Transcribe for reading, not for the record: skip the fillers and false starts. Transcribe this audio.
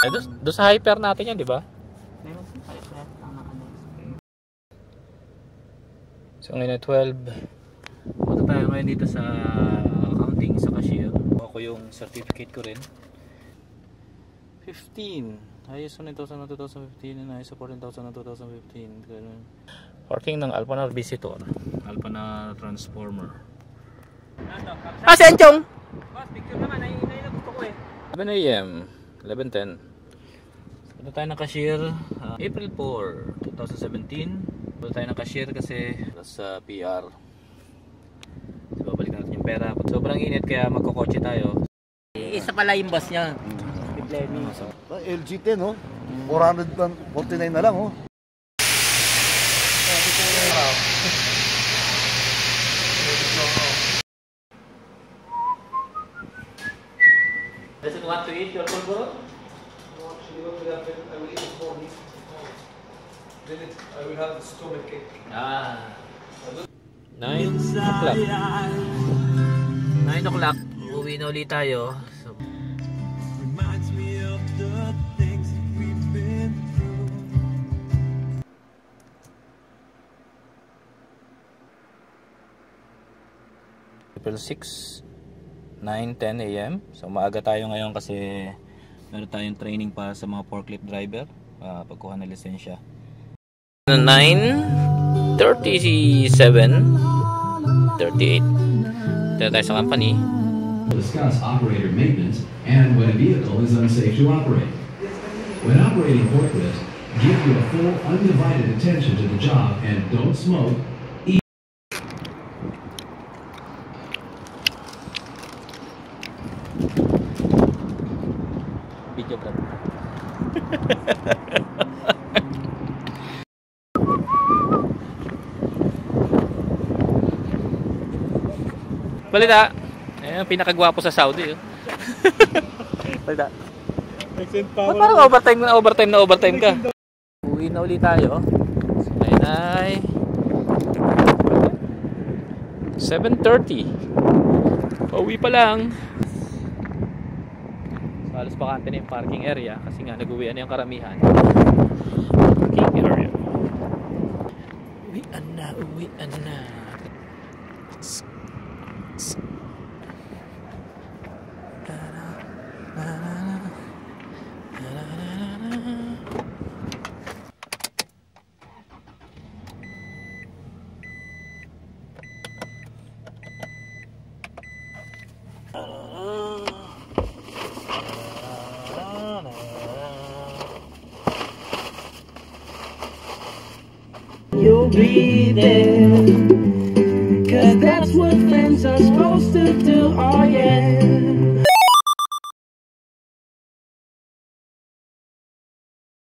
Doon sa hyper natin yan, di ba? So ngayon na 12. Punta tayo ngayon dito sa accounting, sa cashier. Ako yung certificate ko rin. 15. ISO 9000 ng 2015 and ISO 14000 ng 2015. Ganun. Parking ng Alpana Visitor. Alpana Transformer. Senchong! Boss, picture naman. Ay gusto ko eh. 11 AM. 11:10. Punta tayo ng cashier. April 4, 2017. Punta tayo ng cashier kasi sa PR. So, babalik natin yung pera. Sobrang init kaya magkokotse tayo. Isa pala yung boss niya. LG10, no? 449 na lang, oh. Doesn't want to eat your pulburo? No, actually, what will happen? I will eat this morning. Then I will have stomach ache. 9 o'clock. 9 o'clock. Uwi na ulit tayo. So, Reminds me of the things that we've been through. April 6, 9:10 AM. So maaga tayo ngayon kasi meron tayong training para sa mga forklift driver, pagkuha ng lisensya. 9:37, 38. Dito tayo sa company. Discuss operator maintenance and when a vehicle is unsafe to operate. When operating forklifts, give your full undivided attention to the job and don't smoke. Video vlog. Balita. Ayan, pinakagwapo sa Saudi. Oh. Balita. Ba't parang overtime ka? Uwi na ulit tayo. So, ngayon ay 7:30. Pauwi pa lang. So, halos bakante na yung parking area kasi nga nag-uwian na yung karamihan. Parking area. Uwian na. You'll be there, 'cause that's what friends are supposed to do, oh yeah.